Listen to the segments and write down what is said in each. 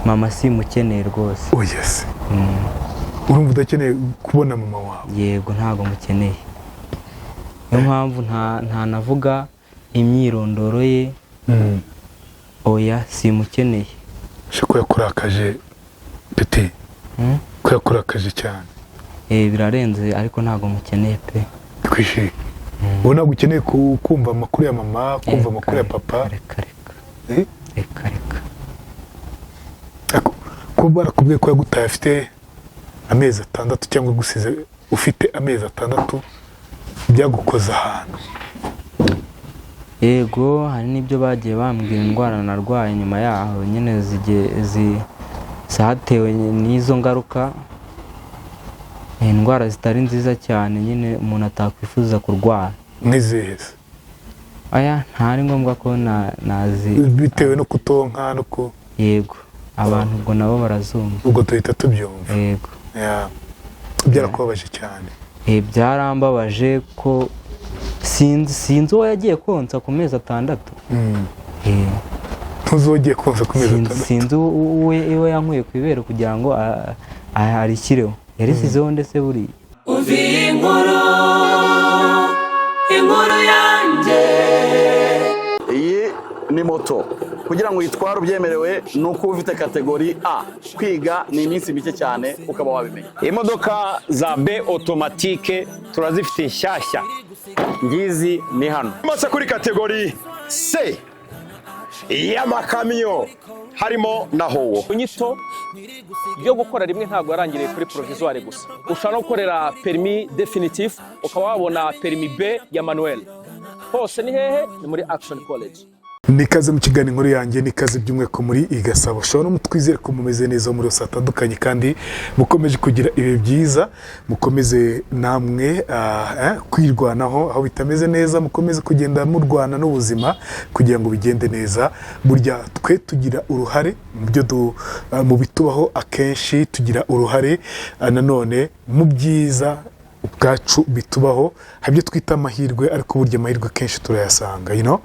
mama simukeneye rwose. Oh yes. Urumva udakeneye kubona mama wawe? Yego ntago mukeneye. Niyo mpamvu nta navuga imyirondoro ye. Oya simukeneye. Shako yakurakaje peti. Ko yakurakaje cyane. Birarenze ariko ntago mukeneye pe. Kwishi. Ubona gukeneye kumva amakuru ya mama, kumva amakuru ya papa. Reka. Ko barakubwiye ko yagutaye afite amezi 6 cyangwa gusize ufite amezi 6 byagukoza ahantu. Yego hari nibyo bagiye bambwira indwara narwaye nyuma yaho nyine zatewe n'izo ngaruka. Indwara zitari nziza cyane nyine umuntu atakwifuza kurwara. Nizeze. Aya ntari ngombwa ko nazi bitewe no kutonka no ko. Yego abantu ubwo nabo barazumva. Ubwo tuhita tubyumva. Yego. Byarakubabaje cyane. Byarambabaje ko sinzi uwo yagiye konsa ku mezi 6. Ntuzogiye konsa ku mezi 6. Sinzi uwe yankuye ku ibere kugira ngo arishyireho. Yarisizeho ndetse buri. Uvi inkuru yanjye. Iyi ni moto. Kugira ngo yitware ubyemerewe nuko ufite kategori A. Kwiga ni iminsi mike cyane ukaba wabimenya. Imodoka za B automatique turazifite nshyashya. Ngizi ni hano. Maze kuri kategori C y'amakamyo harimo na howo. Unyito byo gukora rimwe ntabwo yarangiriye kuri provisoire gusa. Ushaka no gukorera permis définitif ukaba wabona permis B ya manuel. Hose ni hehe? Ni muri Action College. Nikaze mu kiganiro inkuru yanjye, nikaze by'umweko muri Igasabo. Shobora mutwizere ko mumeze neza muri rose atandukanye kandi mukomeje kugira ibihe byiza, mukomeze namwe kwirwanaho aho bitameze neza, mukomeze kugenda murwana n'ubuzima kugira ngo bigende neza. Burya twe tugira uruhare mu bitubaho, akenshi tugira uruhare nanone mu byiza ubwacu bitubaho. Habyo twita amahirwe, ariko burya amahirwe kenshi turayasanga,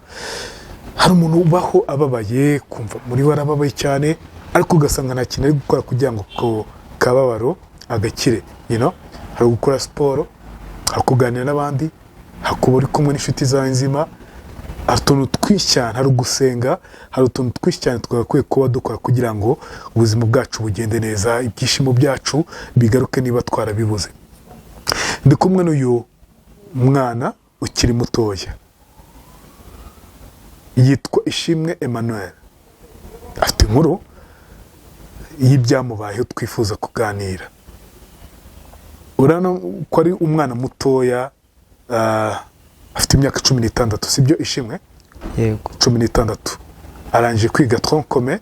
hari umuntu ubaho ababaye, kumva muri we arababaye cyane, ariko ugasanga nta kintu ari gukora kugira ngo ko kababaro agakire. Hari gukora siporo, hari kuganira n'abandi, hari kuba uri kumwe n'inshuti zawe nzima, hari utuntu twinshi cyane, hari gusenga, hari utuntu twinshi cyane twagakwiye kuba dukora kugira ngo ubuzima bwacu bugende neza, ibyishimo byacu bigaruke niba twarabibuze. Ndi kumwe n'uyu mwana ukiri mutoya, yitwa Ishimwe Emmanuel. Afite inkuru y'ibyamubayeho twifuza kuganira. Urana ko ari umwana mutoya, afite imyaka 16, sibyo Ishimwe? Yego. 16. Arangije kwiga tronc commun,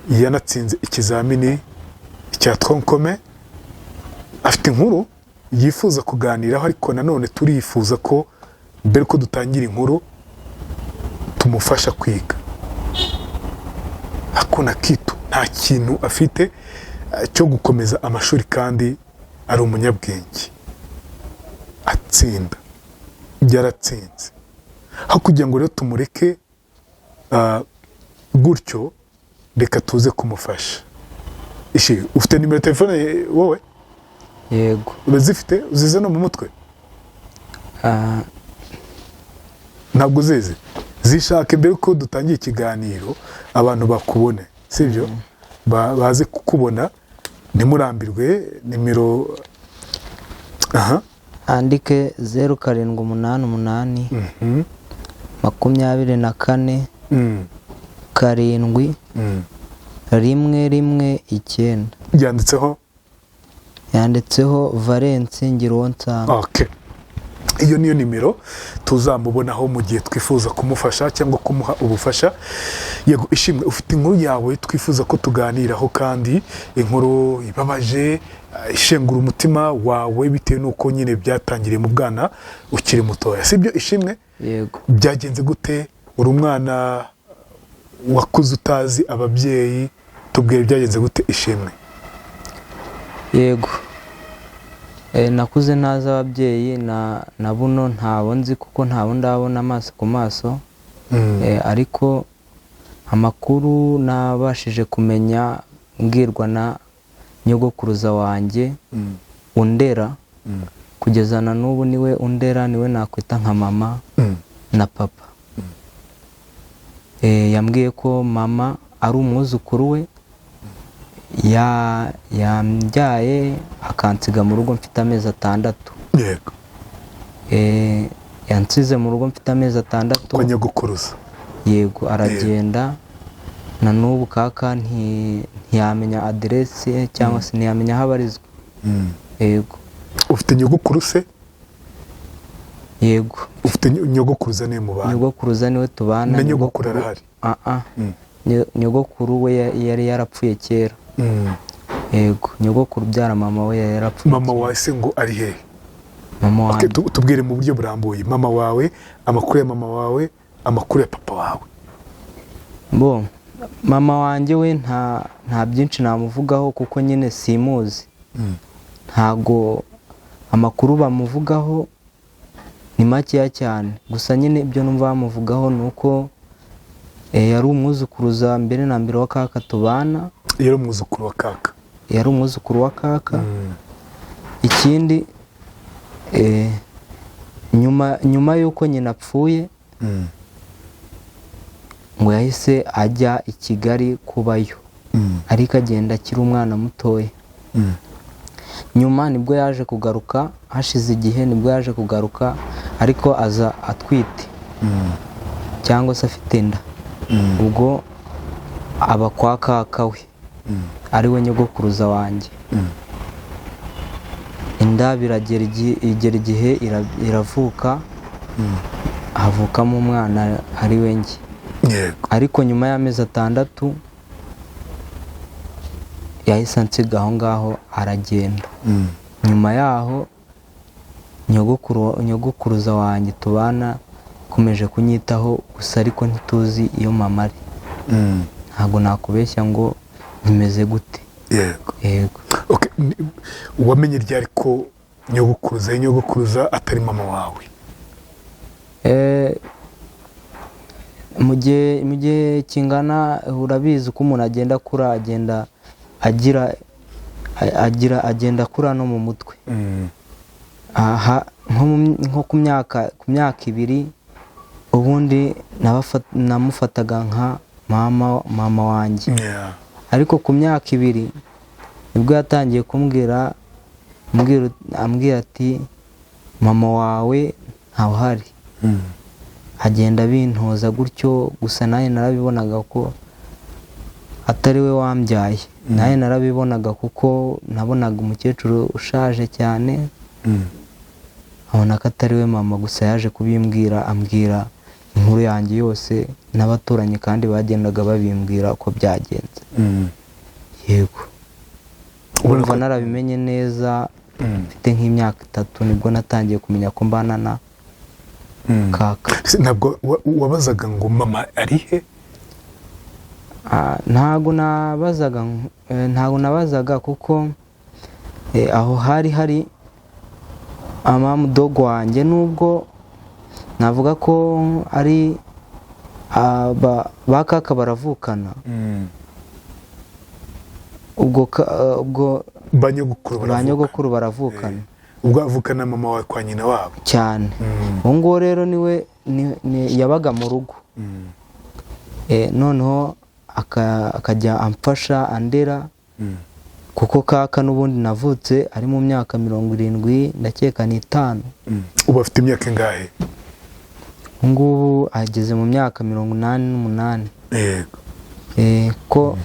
yanatsinze ikizamini cya tronc commun. Afite inkuru yifuza kuganiraho, ariko nanone turifuza ko mbere ko dutangira inkuru tumufasha kwiga. Hakuna kitu, nta kintu afite cyo gukomeza amashuri kandi ari umunyabwenge. Atsinda, yaratsinze. Aho kugira ngo rero tumureke gutyo, reka tuze kumufasha. Ishi, ufite nimero telefone wowe? Yego. Urazifite? Uzize no mu mutwe? Ntabwo uzizi? Zishake mbere ko dutangiye ikiganiro abantu bakubone, sibyo? Baze kukubona, ntimurambirwe. Nimero andike 0788 24 7 119. Yanditseho Valence Ngironsa. Okay. Iyo niyo nimero tuzamubonaho mu gihe twifuza kumufasha cyangwa kumuha ubufasha. Yego Ishimwe, ufite inkuru yawe twifuza ko tuganiraho, kandi inkuru ibabaje, ishengura umutima wawe bitewe nuko nyine byatangiriye mu bwana ukiri mutoya, sibyo Ishimwe? Yego. Byagenze gute? Uri umwana wakuze utazi ababyeyi, tubwiye byagenze gute Ishimwe? Yego. Nakuze ntazi ababyeyi, na buno ntabo nzi kuko ntabo ndabona amaso ku maso. Ariko amakuru nabashije kumenya mbwirwa na nyogokuruza wanjye undera kugeza na n'ubu niwe undera, niwe nakwita nka mama na papa. Yambwiye ko mama ari umwuzukuru we, yambyaye akansiga mu rugo mfite amezi 6. Yego. Yansize mu rugo mfite amezi 6. Kwa nyogokuruza. Yego, aragenda na n'ubu kaka ntiyamenya aderesi cyangwa se ntiyamenya aho abarizwa. Yego. Ufite nyogokuru se? Yego. Ufite nyogokuruza ne mu bana? Nyogokuruza niwe tubana. Na nyogokuru arahari? Nyogokuru we yari yarapfuye kera. Yego, nyogokuru byara mama we yarapfuye. Mama wawe se ngo ari he? Mama wanjye. Tubwire mu buryo burambuye. Mama wawe, amakuru ya mama wawe, amakuru ya papa wawe. Bo, mama wanjye we nta byinshi namuvugaho kuko nyine simuzi. Ntago amakuru bamuvugaho ni makeya cyane. Gusa nyine ibyo numva bamuvugaho nuko yari umwuzukuruza mbere na mbere wa kaka tubana. Yari umwuzukuru wa kaka. Yari umwuzukuru wa kaka. Ikindi nyuma yuko nyina apfuye, ngo yahise ajya i Kigali kubayo. Ariko agenda akiri umwana mutoya. Nyuma nibwo yaje kugaruka, hashize igihe nibwo yaje kugaruka, ariko aza atwite cyangwa se afite inda. Ubwo aba kwa kaka we, ari we nyogokuruza wanjye. Inda biragera igihe iravuka, havukamo umwana ari we njye. Ariko nyuma y'amezi 6 yahise ansiga aho ngaho aragenda. Nyuma yaho nyogokuruza wanjye tubana komeje kunyitaho, gusa ariko ntituzi iyo mama ari. Ntabwo nakubeshya ngo nimeze gute. Yego. Okay, wamenye ryari ko nyogokuruza atari mama wawe? Mu gihe kingana, urabizi ko umuntu agenda akura, agenda akura no mu mutwe. Nko ku myaka 2 ubundi namufataga nka mama wanjye. Ariko ku myaka 2 nibwo yatangiye ambwira ati mama wawe ntawuhari. Agenda bintoza gutyo, gusa naye narabibonaga ko atari we wambyaye. Naye narabibonaga kuko nabonaga umukecuru ushaje cyane. Abona ko atari we mama, gusa yaje kubimbwira, ambwira inkuru yanjye yose n'abaturanyi kandi bagendaga babimbwira uko byagenze. Yego. Urumva narabimenye neza mfite nk'imyaka 3 nibwo natangiye kumenya ko mbana na kaka. Ntabwo wabazaga ngo mama ari he? Ntago nabazaga kuko aho hari amamudogo wanjye, nubwo navuga ko ari ba kaka baravukana. Ubwo banyogokuru baravukana. Ubwo avukana mama wawe kwa nyina wabo cyane. Ngo rero niwe yabaga mu rugo. Noneho akajya amfasha andera, kuko kaka n'ubundi navutse ari mu myaka 70 ndakeka ni 5. Ubu afite imyaka ingahe? Ngubu ageze mu myaka 88. Yego. Ko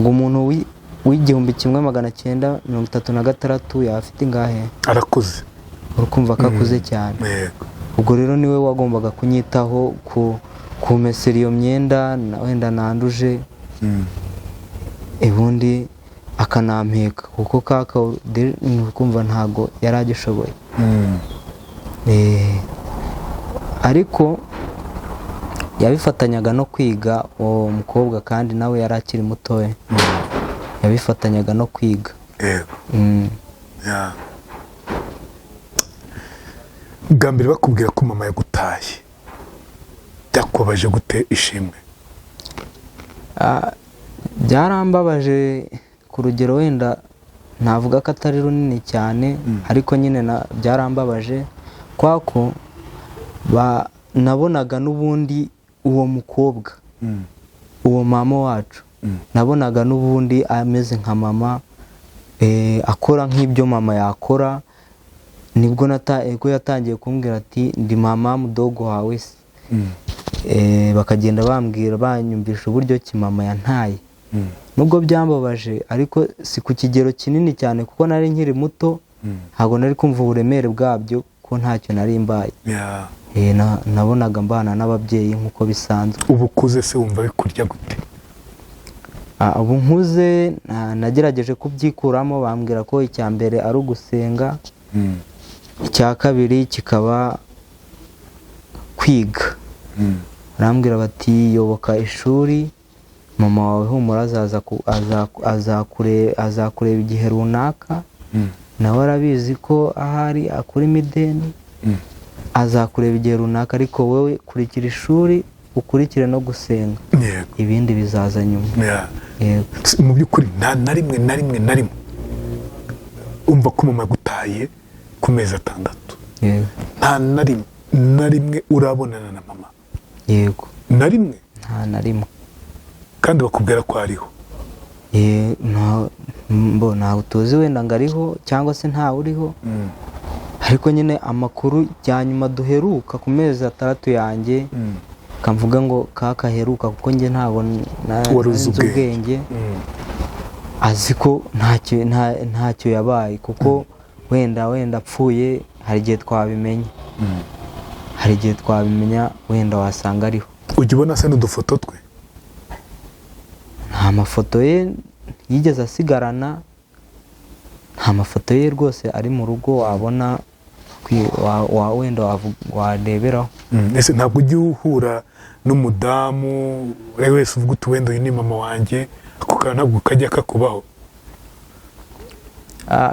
ngo umuntu w'1936 yafite ingahe? Arakuze. Urukumva kakuze cyane. Yego. Ubwo rero niwe wagombaga kunyitaho, kumesera iyo myenda wenda nanduje. Ubundi akanampeka kuko kaka urukumva ntago yaragishoboye. Ariko yabifatanyaga no kwiga uwo mukobwa, kandi nawe yarakiri mutoya. Yabifatanyaga no kwiga. Yego. Gambira bakubwira ko mama yagutaye, byakubaje gute ishimwe? byarambabaje ku rugero wenda navuga ko atari runini cyane, ariko nyine byarambabaje kwa ko nabonaga n'ubundi uwo mukobwa, uwo mama wacu, nabonaga n'ubundi ameze nka mama, akora nk'ibyo mama yakora. Nibwo yatangiye kumbwira ati ndi mama mudogo wawe se. Bakagenda bambwira banyumvisha uburyo ki mama yantaye. Nubwo byambabaje ariko si ku kigero kinini cyane kuko nari nkiri muto, ntabwo nari kumva uburemere bwabyo ko ntacyo nari mbaye. Nabonaga mbana n'ababyeyi nk'uko bisanzwe. Ubu kuze se wumva bikurya gute? Ubu nkuze nagerageje kubyikuramo, bambwira ko icya mbere ari ugusenga, icya kabiri kikaba kwiga. Barambwira bati yoboka ishuri, mama wawe humura azakureba igihe runaka, nawe arabizi ko ahari akura imideni, azakureba igihe runaka, ariko wowe kurikira ishuri ukurikire no gusenga, ibindi bizaza nyuma. Mu by'ukuri nta na rimwe umva ko mama gutaye ku mezi 6. Nta na rimwe urabonana na mama? Yego. Na rimwe? Nta na rimwe. Kandi bakubwira ko ariho? Ntabwo tuzi wenda ngo ariho cyangwa se ntawe uriho, ariko nyine amakuru ya nyuma duheruka ku mezi 6 yanjye, kamvuga ngo kakaheruka kuko njye ntabwo nzi ubwenge, azi ko ntacyo yabaye, kuko wenda apfuye hari igihe twabimenya, wenda wasanga ariho. Ujya ubona se n'udufoto twe? Nta mafoto ye yigeze asigarana, nta mafoto ye rwose ari mu rugo wabona wenda wareberaho. Ese ntabwo ujya uhura n'umudamu wese uvuga uti wenda uyu ni mama wanjye, ako kantu ntabwo kajya kakubaho?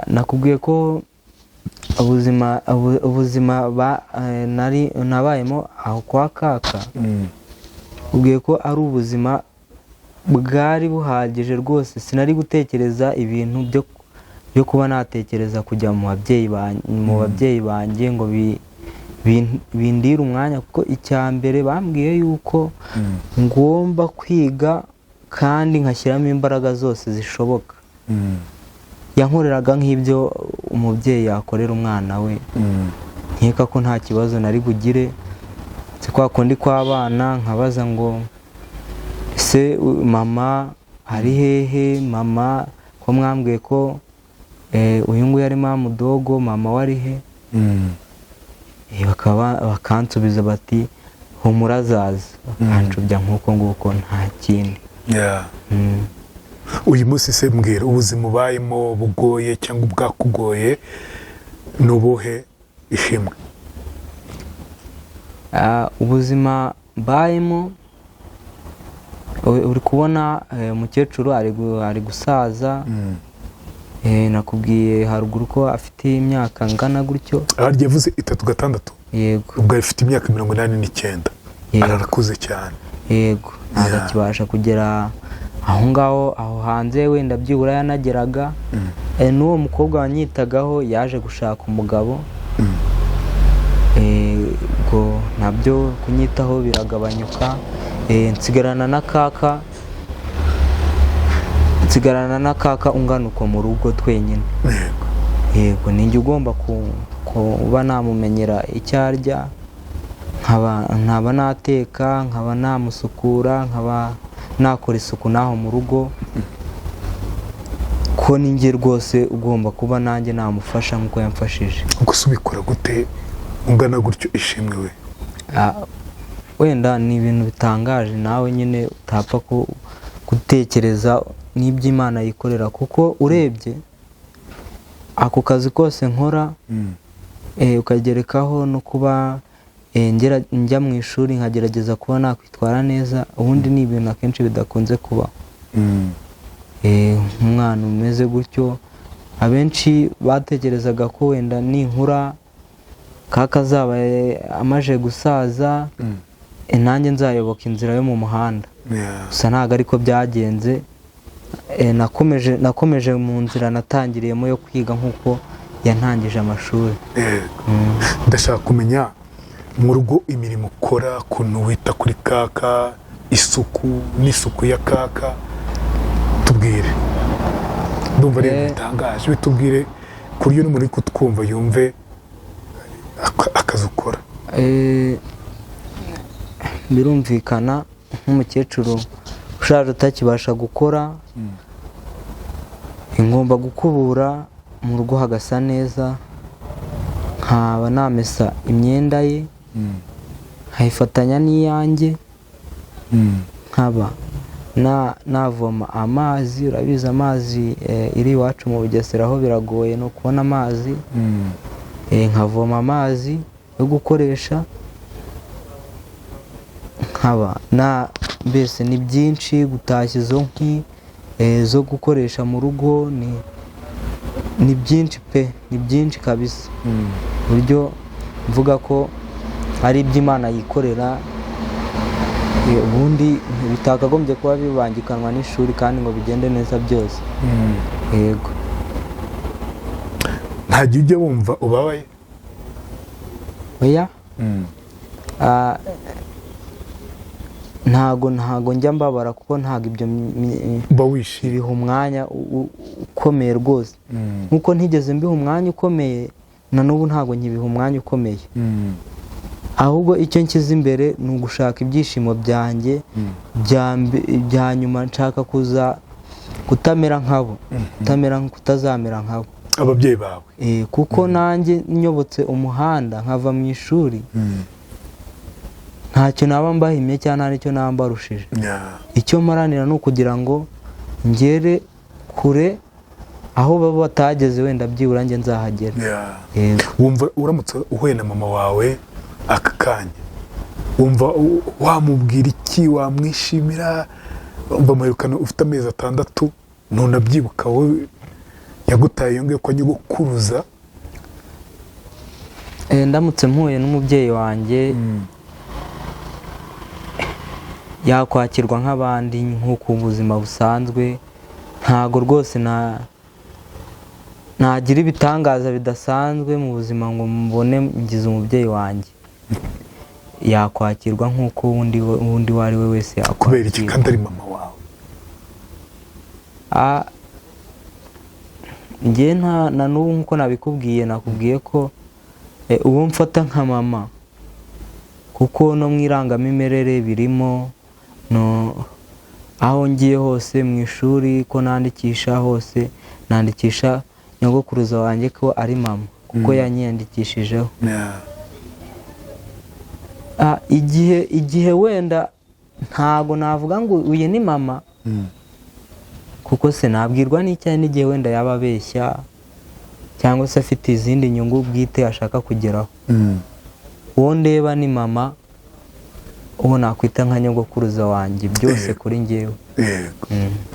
Nakubwiye ko ubuzima nabayemo aho kwa kaka, ubwiye ko ari ubuzima bwari buhagije rwose. Sinari gutekereza ibintu byo kuba natekereza kujya mu babyeyi banjye ngo bindire umwanya, kuko icya mbere bambwiye yuko ngomba kwiga kandi nkashyiramo imbaraga zose zishoboka. Yankoreraga nk'ibyo umubyeyi yakorera umwana we, nkeka ko nta kibazo nari bugire. Si kwa kundi kw'abana nkabaza ngo ese mama ari hehe, mama ko mwambwiye ko uyu nguyu ari mama mudogo, mama wari he? Bakansubiza bati humura azaza, bakanshubya nk'uko nguko, nta kindi. Uyu munsi se mbwira, ubuzima ubayemo bugoye cyangwa bwakugoye n'ubuhe ishimwe? Ubuzima mbayemo, uri kubona umukecuru ari gusaza. Nakubwiye haruguru ko afite imyaka ngana gutyo. Aharya yavuze 36? Yego. Ubwo afite imyaka 89. Ararakuze cyane. Yego. Ntabwo akibasha kugera aho ngaho, aho hanze wenda byibura yanageraga. N'uwo mukobwa wanyitagaho yaje gushaka umugabo, ubwo nabyo kunyitaho biragabanyuka. Nsigarana na kaka ungana uko mu rugo twenyine. Yego. Ninjye ugomba kuba namumenyera icyo arya, nkaba nateka, nkaba namusukura, nkaba nakora isuku naho mu rugo, ko ninjye rwose ugomba kuba nanjye namufasha nk'uko yamfashije. Gusa ubikora gute ungana gutyo ishimwe we? Wenda ni ibintu bitangaje, nawe nyine utapfa gutekereza n'ibyo Imana yikorera, kuko urebye ako kazi kose nkora, ukagerekaho no kuba njya mu ishuri nkagerageza kuba nakwitwara neza, ubundi ni ibintu akenshi bidakunze kubaho. Umwana umeze gutyo, abenshi batekerezaga ko wenda ninkura kaka azaba amaje gusaza, nanjye nzayoboka inzira yo mu muhanda. Gusa ntabwo ariko byagenze, nakomeje mu nzira natangiriyemo yo kwiga nk'uko yantangije amashuri. Ndashaka kumenya mu rugo imirimo ukora, ukuntu wita kuri kaka, isuku n'isuku ya kaka, tubwire. Ndumva rero bitangaje, bitubwire ku buryo n'umuntu uri kutwumva yumve akazi ukora. Birumvikana nk'umukecuru ushaje utakibasha gukora, ngomba gukubura mu rugo hagasa neza, nkaba namesa imyenda ye, nkayifatanya n'iyanjye, nkaba navoma amazi. Urabizi amazi iri iwacu mu Bugesera aho biragoye no kubona amazi, nkavoma amazi yo gukoresha, nkaba mbese ni byinshi, gutashya izo nkwi zo gukoresha mu rugo, ni byinshi pe, ni byinshi kabisa, buryo mvuga ko ari iby'Imana yikorera, ubundi bitakagombye kuba bibangikanwa n'ishuri kandi ngo bigende neza byose. Yego. Ntajya ujya wumva ubabaye? Oya. Ntago njya mbabara kuko ntago ibyo biha umwanya ukomeye rwose, nkuko ntigeze mbiha umwanya ukomeye, na n'ubu ntago nkibiha umwanya ukomeye, ahubwo icyo nshyize imbere ni ugushaka ibyishimo byanjye bya nyuma. Nshaka kutamera nkabo, kutazamera nkabo ababyeyi bawe, kuko nanjye nyobotse umuhanda nkava mu ishuri, ntacyo naba mbahimye cyangwa nta n'icyo naba mbarushije. Icyo maranira ni ukugira ngo ngere kure aho baba batageze, wenda byibura njye nzahagera. Wumva uramutse uhuye na mama wawe aka kanya, wumva wamubwira iki, wamwishimira? Bamuherukana ufite amezi 6, ntunabyibuka wowe yagutaye yongeye ko nyugukuruza. Ndamutse mpuye n'umubyeyi wanjye, yakwakirwa nk'abandi nk'uko ubuzima busanzwe, ntago rwose nagira ibitangaza bidasanzwe mu buzima ngo mbone ngize umubyeyi wanjye. Yakwakirwa nk'uko undi uwo ari we wese yakwakirwa. Kubera iki kandi ari mama wawe? Njye na n'ubu nk'uko nakubwiye ko uwo mfata nka mama, kuko no mu irangamimerere birimo, aho ngiye hose mu ishuri ko nandikisha hose, nandikisha nyogokuruza wanjye ko ari mama, kuko yanyiyandikishijeho. Igihe wenda ntago navuga ngo uyu ni mama, kuko se nabwirwa n'icyayi n'igihe wenda yaba abeshya cyangwa se afite izindi nyungu bwite ashaka kugeraho. Uwo ndeba ni mama, uwo nakwita nka nyogokuruza wanjye, byose kuri njyewe.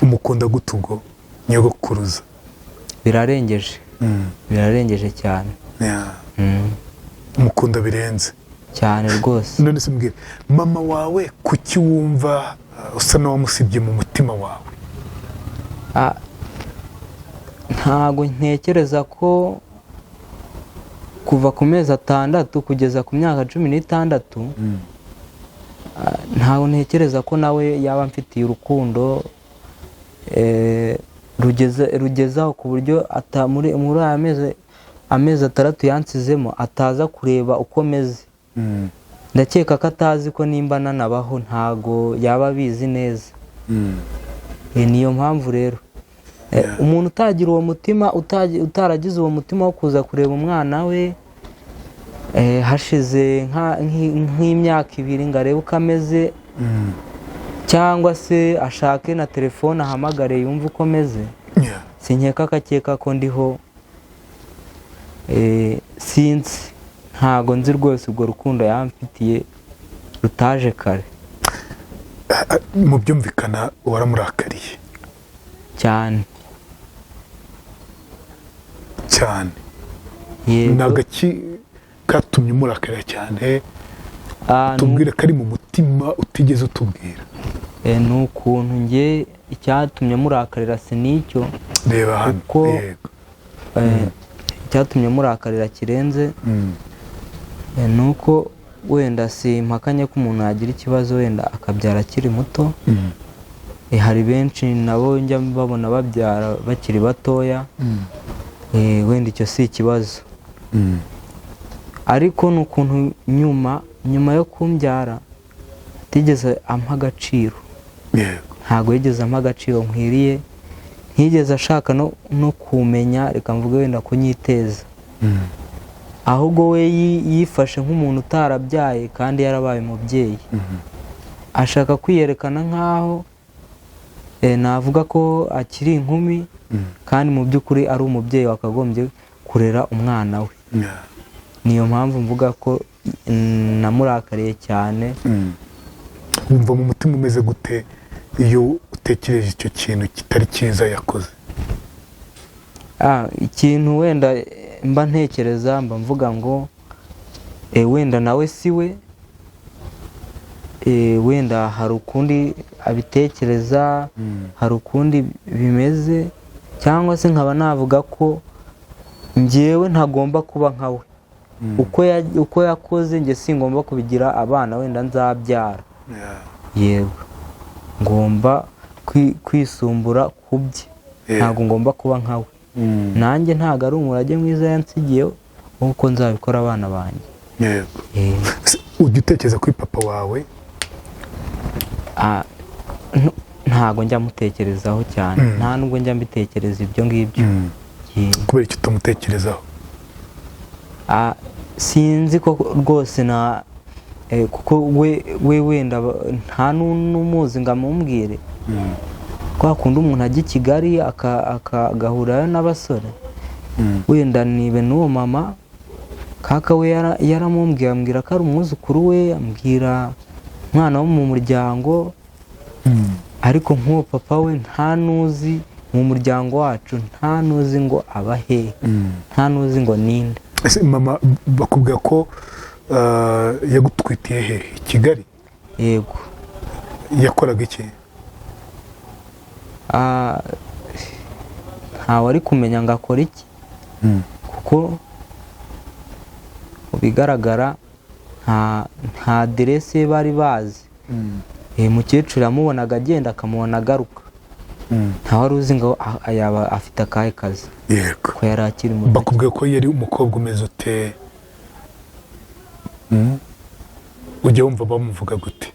Umukunda gute ubwo nyogokuruza? Birarengeje cyane. Umukunda birenze cyane rwose. None se mbwira, mama wawe kuki wumva usa n'uwamusibye mu mutima wawe? Ntago ntekereza ko kuva ku mezi 6 kugeza ku myaka 16, ntago ntekereza ko nawe yaba mfitiye urukundo rugezaho ku buryo muri aya amezi 6 yansizemo ataza kureba uko meze. Ndakeka ko atazi ko nimba nanabaho, ntago yaba abizi neza. Niyo mpamvu rero umuntu utagira uwo mutima, utaragize uwo mutima wo kuza kureba umwana we hashize nk'imyaka 2 ngo arebe uko ameze, cyangwa se ashake na telefone ahamagare yumve uko ameze, sinkeka akakeka ko ndiho. Sinzi, ntago nzi rwose ubwo rukundo yamfitiye rutaje kare. Mu byumvikana waramurakariye cyane. Nagaki katumye umurakarira cyane? Tubwire kari mu mutima utigeze utubwira. ni ukuntu njye icyatumye murakarira si n'icyo reba hano kuko yego icyatumye murakarira kirenze ni uko wenda si mpakanye ko umuntu yagira ikibazo wenda akabyara akiri muto. Hari benshi nabo njya babona babyara bakiri batoya, wenda icyo si ikibazo, ariko ni ukuntu nyuma yo kumbyara atigeze ampa agaciro. Ntabwo yigeze ampa agaciro nkwiriye, ntiyigeze ashaka no kumenya, reka mvuge wenda kunyiteza, ahubwo we yifashe nk'umuntu utarabyaye kandi yarabaye umubyeyi, ashaka kwiyerekana nk'aho navuga ko akiri inkumi kandi mu by'ukuri ari umubyeyi wakagombye kurera umwana we. Niyo mpamvu mvuga ko namurakariye cyane. Wumva mu mutima umeze gute iyo utekereje icyo kintu kitari cyiza yakoze? Ikintu wenda mba ntekereza, mba mvuga ngo wenda nawe si we, wenda hari ukundi abitekereza, hari ukundi bimeze, cyangwa se nkaba navuga ko njyewe ntagomba kuba nka we. Uko yakoze njye singomba kubigira abana wenda nzabyara. Yego, ngomba kwisumbura ku bye, ntabwo ngomba kuba nka we. Nanjye ntabwo ari umurage mwiza yansigiye nk'uko nzabikora abana banjye. Yego. Ujya utekereza kuri papa wawe? Ntabwo njya mutekerezaho cyane, nta nubwo njya mbitekereza ibyo ngibyo. Kubera icyo utamutekerezaho? Sinzi ko rwose kuko we wenda nta n'umuzi ngo amumbwire. Kwa kundi umuntu ajya i Kigali akagahurirayo n'abasore, wenda nibe n'uwo mama kaka we yaramumbwiye, ambwira ko ari umwuzukuru we, ambwira umwana wo mu muryango, ariko nk'uwo papa we nta nuzi mu muryango wacu, nta nuzi ngo aba hehe, nta nuzi ngo ninde. Ese mama bakubwira ko yagutwitiye hehe? I Kigali? Yego. Yakoraga iki? ntawe ari kumenya ngo akora iki, kuko mu bigaragara nta aderese ye bari bazi. Mukecuru yamubonaga agenda akamubona agaruka, ntawe wari uzi ngo yaba afite akahe kazi. Yego. Ko yari akiri muto. Bakubwiye ko yari umukobwa umeze ute? Ujya wumva bamuvuga gute?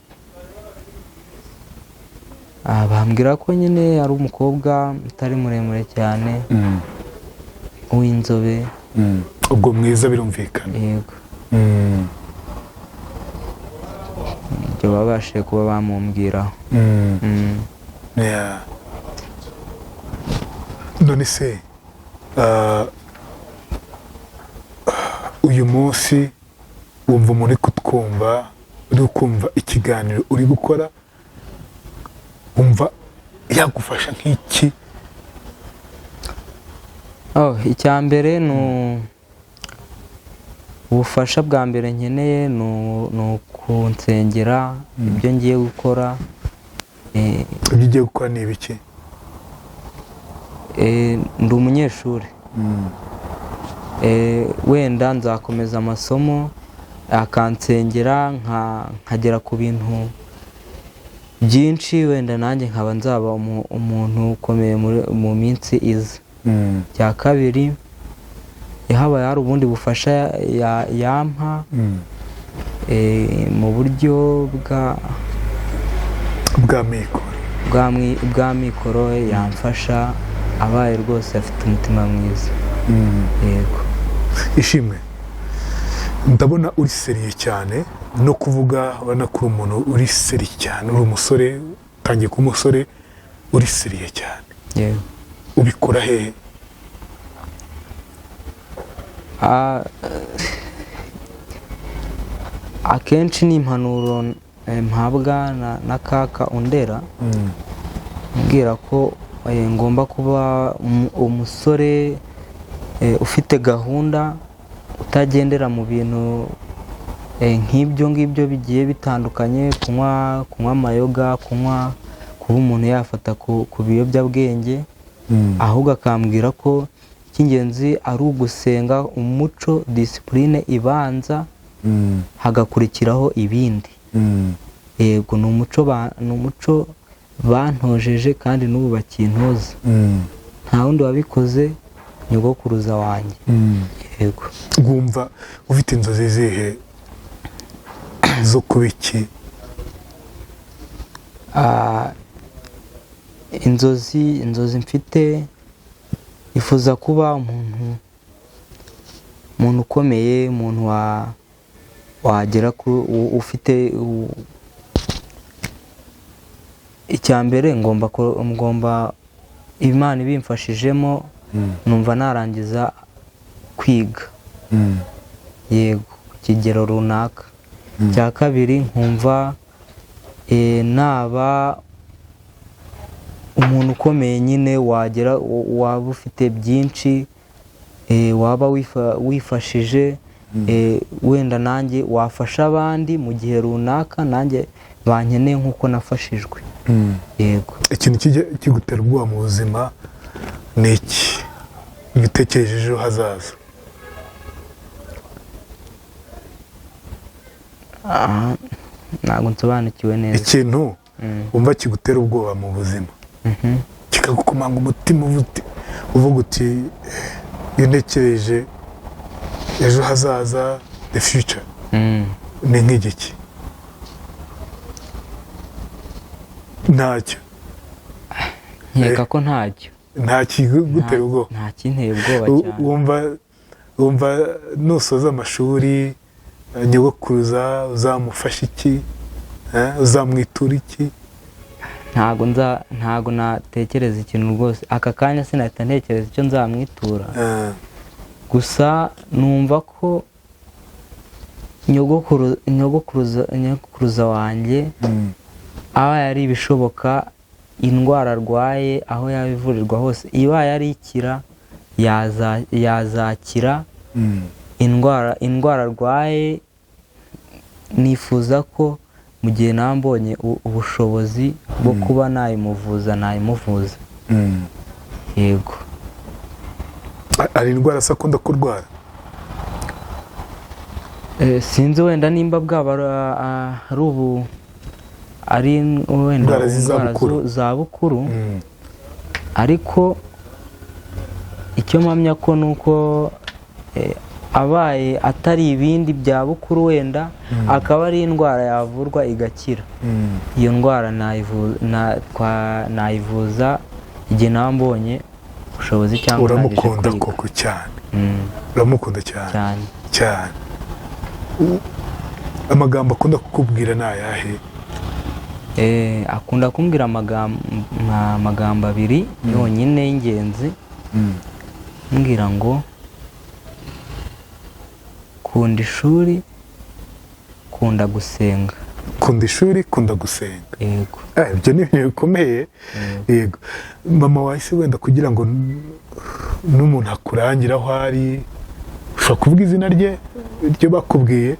Bambwira ko nyine ari umukobwa utari muremure cyane, w'inzobe. Ubwo mwiza birumvikana. Yego. Ibyo babashije kuba bamumbwiraho. None se uyu munsi wumva umuntu uri kutwumva, uri kumva ikiganiro uri gukora, wumva yagufasha nk'iki? Icya mbere ni ubufasha bwa mbere nkeneye, ni ukunsengera ibyo ngiye gukora. Ibyo ugiye gukora ni ibiki? Ndi umunyeshuri, wenda nzakomeza amasomo, akansengera nkagera ku bintu byinshi, wenda nanjye nkaba nzaba umuntu ukomeye mu minsi iza. Cya kabiri, habaye hari ubundi bufasha yampa mu buryo bwa mikoro, yamfasha, abaye rwose afite umutima mwiza. Yego. Ishimwe, ndabona uri seriye cyane, no kuvuga urabona ko uri umuntu uri seriye cyane, uri umusore, utangiye kuba umusore, uri seriye cyane. Yego. Ubikora hehe? Akenshi ni impanuro mpabwa na kaka undera, mbwira ko ngomba kuba umusore ufite gahunda, utagendera mu bintu nk'ibyo ngibyo bigiye bitandukanye, kunywa amayoga, kuba umuntu yafata ku biyobyabwenge, ahubwo akambwira ko icy'ingenzi ari ugusenga, umuco, disipurine ibanza, hagakurikiraho ibindi. Yego, ni umuco bantojeje kandi n'ubu bakintoza. Nta wundi wabikoze, nyogokuruza wanjye. Yego. Wumva ufite inzozi zihe zo kuba iki? Inzozi mfite, ifuza kuba umuntu ukomeye, umuntu wagera ufite icya mbere, ngomba Imana ibimfashijemo, numva narangiza kwiga. Yego, ku kigero runaka. Icya kabiri, nkumva naba umuntu ukomeye nyine, waba ufite byinshi, waba wifashije, wenda nanjye wafasha abandi mu gihe runaka, nanjye bankeneye nk'uko nafashijwe. Yego. Ikintu kigutera ubwoba mu buzima ni iki? Igitekereje ejo hazaza. Ntabwo nsobanukiwe neza. Ikintu wumva kigutera ubwoba mu buzima, kikagukomanga umutima, uvuga uti iyo ntekereje ejo hazaza, the future, ni nk'igiki? Ntacyo. Nkeka ko ntacyo. Nta kigutera ubwoba? Nta kinteye ubwoba cyane. Wumva nusoza amashuri, nyogokuruza uzamufasha iki? Uzamwitura iki? Ntago natekereza ikintu rwose. Aka kanya sinahita ntekereza icyo nzamwitura. Gusa numva ko nyogokuruza wanjye aba yari ibishoboka, indwara arwaye aho yabivurirwa hose, iba yari ikira, yazakira. Indwara arwaye, nifuza ko mu gihe nambonye ubushobozi bwo kuba nayimuvuza. Yego. Ari indwara se akunda kurwara? Sinzi wenda nimba bwaba ari wenda indwara z'izabukuru, ariko icyo mpamya ko nuko abaye atari ibindi bya bukuru, wenda akaba ari indwara yavurwa igakira. Iyo ndwara nayivuza igihe nambonye ubushobozi cyangwa urangije kwiga. Uramukunda koko cyane? Uramukunda cyane? Cyane. Amagambo akunda kukubwira ni ayahe? Akunda kumbwira amagambo abiri yonyine y'ingenzi. Mbwira ngo kunda ishuri, kunda gusenga. Kunda ishuri, kunda gusenga. Yego. Ibyo ni ibintu bikomeye. Yego. Mama wahise wenda kugira ngo n'umuntu akurangira aho ari, ushobora kuvuga izina rye, iryo bakubwiye?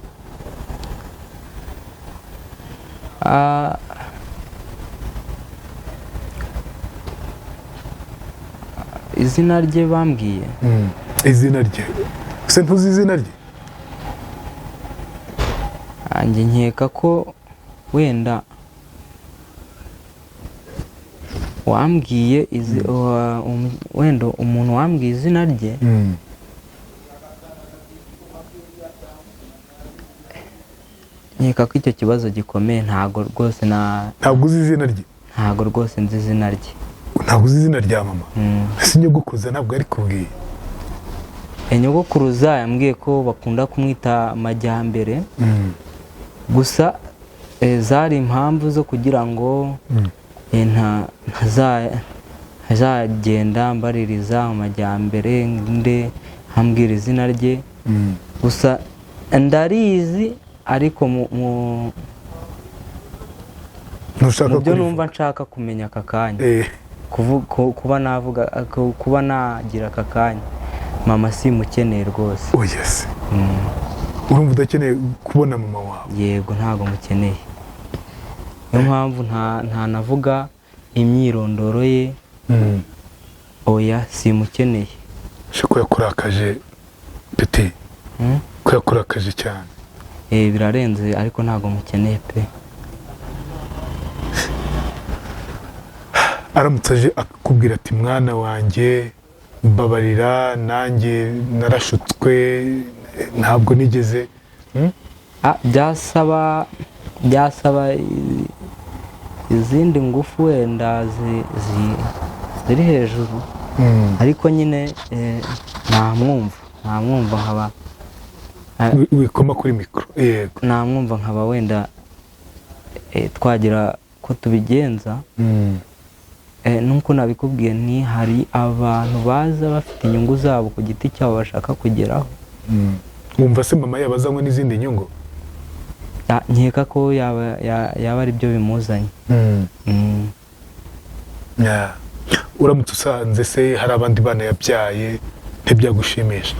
Izina rye bambwiye? Izina rye. Ese ntuzi izina rye? Njye nkeka ko wenda wambwiye wenda umuntu wambwiye izina rye, nkeka ko icyo kibazo gikomeye. Ntabwo rwose ntabwo uzi izina rye? Ntabwo rwose nzi izina rye. Ntabwo uzi izina rya mama? Ese nyogokuruza ntabwo ari kubwiye? Nyogokuruza yambwiye ko bakunda kumwita Majyambere. Gusa zari impamvu zo kugira ngo ntazagenda mbaririza Amajyambere nde hambwira izina rye. Gusa ndarizi, ariko mu byo numva nshaka kumenya aka kanya, kuba nagira aka kanya, mama simukeneye rwose. Yes. urumva udakeneye kubona mama wawe? yego ntabwo mukeneye, niyo mpamvu nta navuga imyirondoro ye. Oya simukeneye. Ko yakurakaje peti? Ko yakurakaje cyane? Birarenze ariko ntabwo mukeneye pe. Aramutse aje akakubwira ati mwana wanjye mbabarira nanjye narashutswe ntabwo nigeze, byasaba izindi ngufu wenda ziri hejuru, ariko nyine ntamwumva nkaba wikoma kuri mikoro. Yego, ntamwumva nkaba wenda twagira ko tubigenza. Nuko nabikubwiye nti hari abantu baza bafite inyungu zabo ku giti cyabo bashaka kugeraho. wumva se mama yabazanywe n'izindi nyungu? Nkeka ko yaba ari byo bimuzanye. Uramutse usanze se hari abandi bana yabyaye ntibyagushimisha?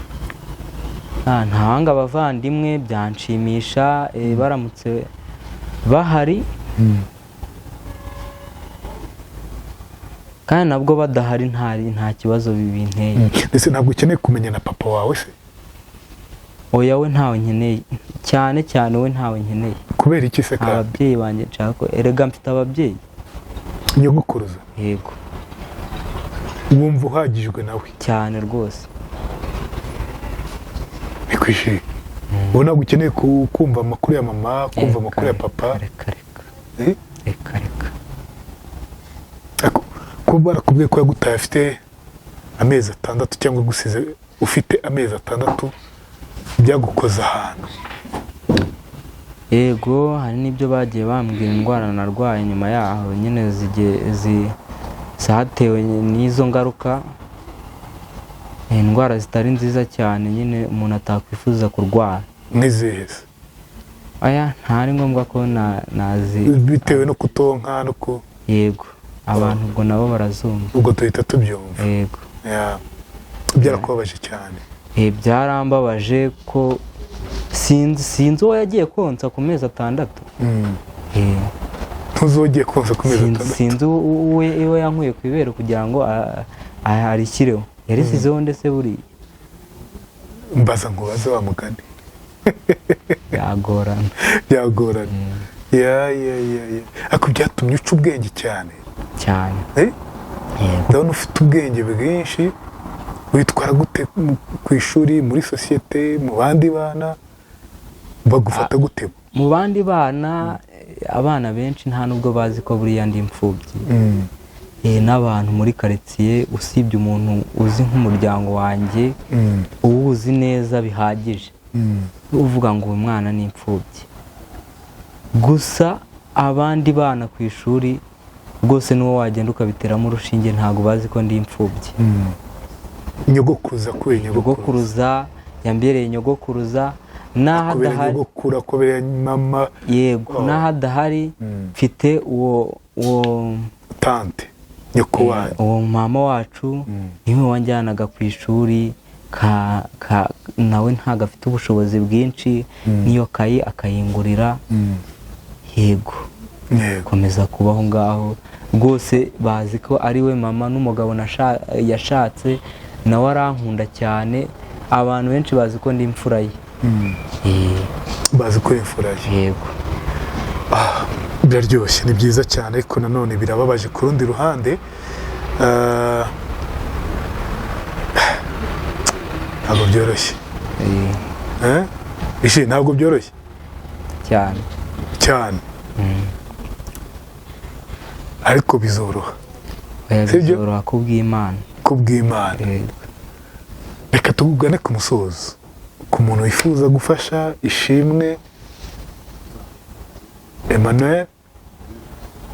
Ntahanga abavandimwe byanshimisha baramutse bahari, kandi nabwo badahari nta kibazo bibinteye. Ndetse ntabwo ukeneye kumenya na papa wawe se? Oya we ntawe nkeneye, cyane we ntawe nkeneye. Kubera iki se? Ababyeyi banjye nshaka ko erega mfite ababyeyi. Nyogokuruza? Yego. Wumva uhagijwe nawe? Cyane rwose. Bikwishimiye? Wowe ntabwo ukeneye kumva amakuru ya mama, kumva amakuru ya papa? Reka. Kuba barakubwiye ko yagutaye afite amezi 6 cyangwa gusize ufite amezi 6 byagukoza ahantu? Yego, hari n'ibyo bagiye bambwira indwara narwaye nyuma yaho nyine zatewe n'izo ngaruka, indwara zitari nziza cyane nyine umuntu atakwifuza kurwara. N'izihe? Aya ntari ngombwa ko nazi bitewe no kutonka no ku. Yego, abantu ubwo nabo barazumva. Ubwo tuhita tubyumva. Yego. Byarakubabaje cyane? Byarambabaje ko sinzi uwo yagiye konsa ku mezi 6. Ntuzi uwo yagiye konsa ku mezi 6? Sinzi uwo yankuye ku ibere kugira ngo arishyireho. Yarisizeho ndetse buriya mbaza nkubaze wa mugani. Byagorana. Ako byatumye uca ubwenge cyane? Cyane. Ndabona ufite ubwenge bwinshi. Witwara gute ku ishuri, muri sosiyete, mu bandi bana bagufata gute? Mu bandi bana, abana benshi nta nubwo bazi ko buriya ndi imfubyi. N'abantu muri quartier usibye umuntu uzi nk'umuryango wanjye uwuzi neza bihagije uvuga ngo uyu mwana ni imfubyi. Gusa abandi bana ku ishuri rwose n'uwo wagenda ukabiteramo urushinge ntabwo bazi ko ndi imfubyi. Nyogokuruza kuri nyogokuruza yambereye nyogokuruza n'ahadahari nyogokura kubera mama. Yego, n'ahadahari mfite uwo tante nyoko wacu, uwo mama wacu niwe wanjyanaga ku ishuri, nawe ntago afite ubushobozi bwinshi, niyo kayi akayingurira. Yego, komeza kubaho ngaho rwose bazi ko ari we mama n'umugabo yashatse nawe arankunda cyane. Abantu benshi bazi ko ndi imfura ye. Bazi ko imfura ye. Yego. Biraryoshye, ni byiza cyane, ariko nanone birababaje ku rundi ruhande. Ntabwo byoroshye. Ntabwo byoroshye cyane. Ariko bizoroha. Bizoroha kubw'Imana. Reka tugane ku musozo. Ku muntu wifuza gufasha Ishimwe Emmanuel,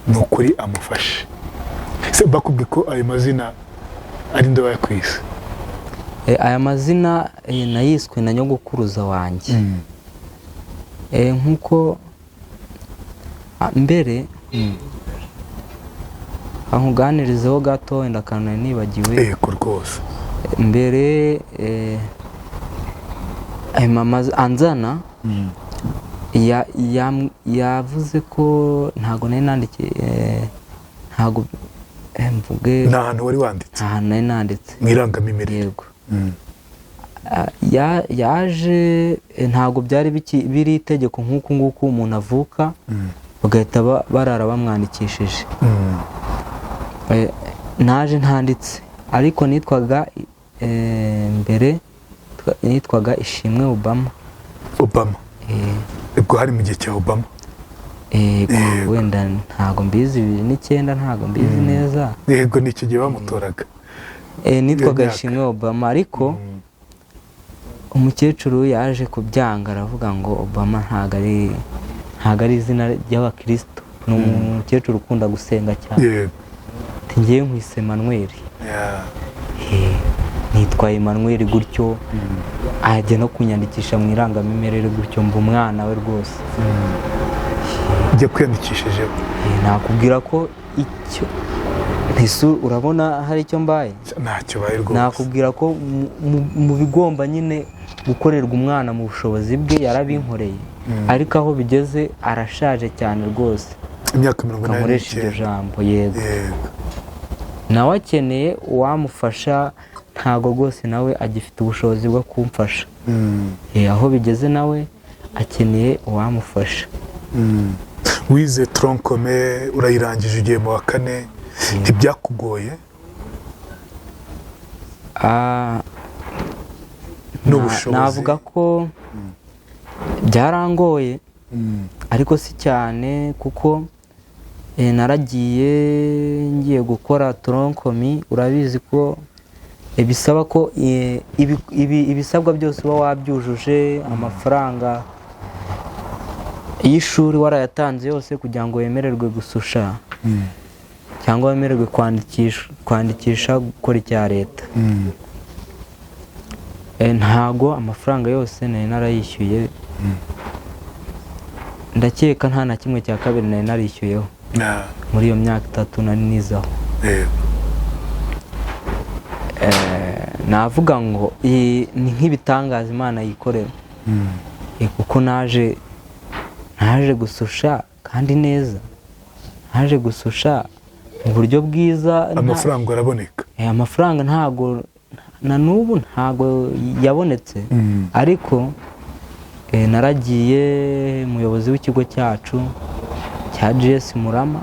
ni ukuri amufashe. Se bakubwiye ko ayo mazina ari nde wayakwise? Aya mazina nayiswe na nyogokuruza wanjye. Nkuko mbere nkuganirizeho gato wenda kanone nibagiwe. Yego rwose. Mbere mama anzana yavuze ko ntago nari nandikiye ntago mvuge nta hantu wari wanditse ahantu nari nanditse mu irangamimerere. yego yaje ntago byari biri itegeko nk'uku nguku umuntu avuka bagahita barara bamwandikishije. Naje ntanditse ariko nitwaga mbere nitwaga Ishimwe Obama. ubwo hari mu gihe cya Obama. wenda ntago mbizi 2009 ntago mbizi neza. Yego ni iki gihe bamutoraga. Nitwaga Ishimwe Obama ariko umukecuru yaje kubyanga aravuga ngo Obama ntago ari izina ry'abakristo. Ni umukecuru ukunda gusenga cyane. Ngiye nkwise Emmanuel. Nitwa Emmanuel gutyo ajya no kunyandikisha mu irangamimerere gutyo mba umwana we rwose. Njye kwiyandikishije nakubwira ko icyo ntisu urabona hari icyo mbaye ntacyo baye rwose. Nakubwira ko mu bigomba nyine gukorerwa umwana mu bushobozi bwe yarabinkoreye ariko aho bigeze arashaje cyane rwose. Imyaka 89 kamuresha iryo jambo. Yego nawe akeneye uwamufasha ntago rwose nawe agifite ubushobozi bwo kumfasha. Aho bigeze nawe akeneye uwamufasha. Wize tronc commun urayirangije ugiye mu wa 4 ntibyakugoye? Navuga ko byarangoye ariko si cyane kuko naragiye ngiye gukora tronc commun. Urabizi ko bisaba ko ibisabwa byose uba wabyujuje, amafaranga y'ishuri warayatanze yose kugira ngo wemererwe gususha cyangwa wemererwe kwandikisha gukora icya leta. Ntago amafaranga yose nari narayishyuye. Ndakeka nta na kimwe cya kabiri nari narishyuyeho muri iyo myaka 3 nari nizaho. Navuga ngo ni nk'ibitangaza Imana yikorera kuko naje gususha kandi neza, naje gususha mu buryo bwiza. Amafaranga araboneka? Amafaranga ntago na n'ubu ntago yabonetse ariko naragiye umuyobozi w'ikigo cyacu cya GS Murama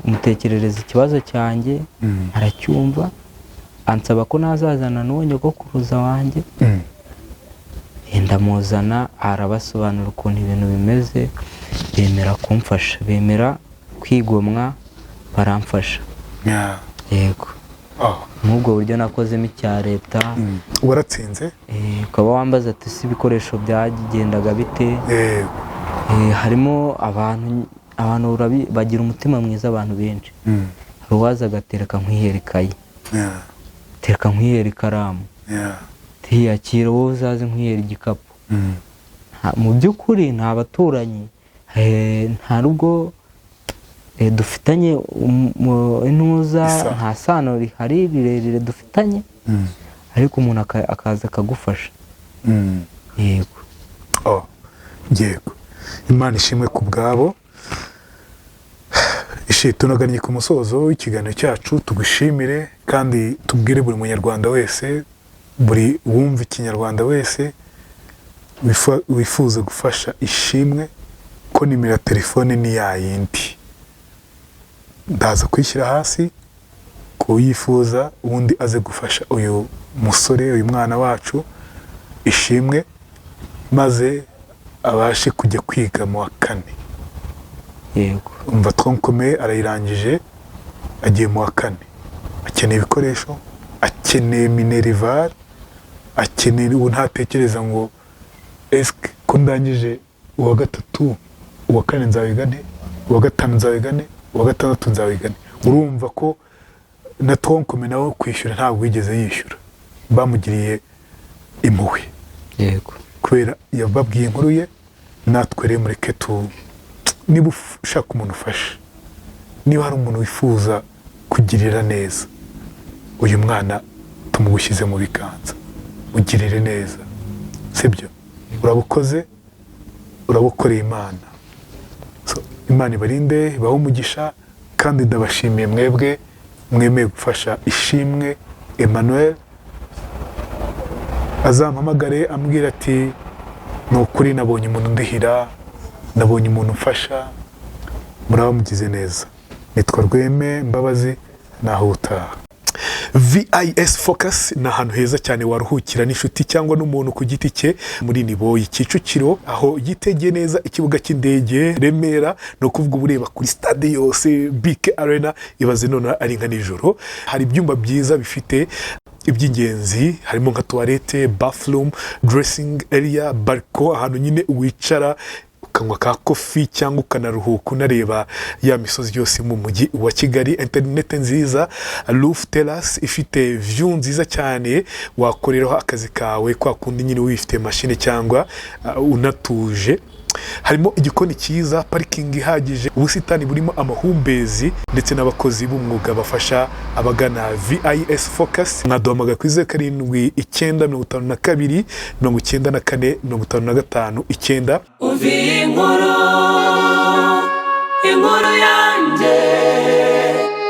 mutekerereza ikibazo cyanjye aracyumva ansaba ko nazazana n'uwo nyogokuruza wanjye. Ndamuzana arabasobanura ukuntu ibintu bimeze, bemera kumfasha, bemera kwigomwa, baramfasha. Yego nk'ubwo buryo nakozemo icya leta. Waratsinze? Ukaba wambaza ati si ibikoresho byagendaga bite? Harimo abantu bagira umutima mwiza abantu benshi. Hari uwaza agatereka nkwihera ikayi, tereka nkwihera ikaramu, tiyakira wowe uzaze nkwihera igikapu. Mu by'ukuri nta baturanyi nta rugo dufitanye intuza, nta sano rihari rirerire dufitanye ariko umuntu akaza akagufasha. Yego. Yego Imana ishimwe ku bwabo. Tunagannye ku musozo w'ikiganiro cyacu, tugushimire kandi tubwire buri munyarwanda wese, buri wumva ikinyarwanda wese wifuza gufasha Ishimwe ko nimero ya telefone ni yayindi ndaza kwishyira hasi ko yifuza ubundi aze gufasha uyu musore, uyu mwana wacu Ishimwe, maze abashe kujya kwiga mu wa 4. Yego umva tronc commun arayirangije agiye mu wa 4. Akeneye ibikoresho, akeneye minerval, akeneye ubu ntatekereza ngo eske ko ndangije uwa 3 uwa 4 nzabigane, uwa 5 nzabigane, uwa 6 nzabigane. Urumva ko na tronc commun nawe kwishyura ntabwo yigeze yishyura, bamugiriye impuhwe. Yego kubera yababwiye inkuru ye. Natwe rero mureke niba ushaka umuntu ufasha, niba hari umuntu wifuza kugirira neza uyu mwana, tumugushyize mu biganza. ugirire neza, sibyo? Urabukoze, urabukoreye Imana. Imana ibarinde, ibahe umugisha, kandi ndabashimiye mwebwe mwemeye gufasha Ishimwe Emmanuel. Azampamagare ambwira ati ni ukuri nabonye umuntu ndihira, nabonye umuntu mfasha, muraba mugize neza. Nitwa Rweme Mbabazi, naho utaha. VIS Focus ni ahantu heza cyane waruhukira n'inshuti cyangwa n'umuntu ku giti cye muri Niboyi Kicukiro, aho yitegeye neza ikibuga cy'indege Remera, no kuvuga ureba kuri stade yose BK Arena, ibaze none ari nka nijoro. Hari ibyumba byiza bifite iby'ingenzi, harimo nka toilette, bathroom, dressing area, balcon, ahantu nyine wicara ukanywa ka kofi cyangwa ukanaruhuka unareba ya misozi yose mu mujyi wa Kigali. Internet nziza, roof terrace ifite view nziza cyane, wakoreraho akazi kawe kwa kundi nyine wifite machine cyangwa unatuje. Harimo igikoni cyiza, parking ihagije, ubusitani burimo amahumbezi, ndetse n'abakozi b'umwuga bafasha abagana VIS Focus. Mwaduhamagara kuri 0792 94 55 9. Umva inkuru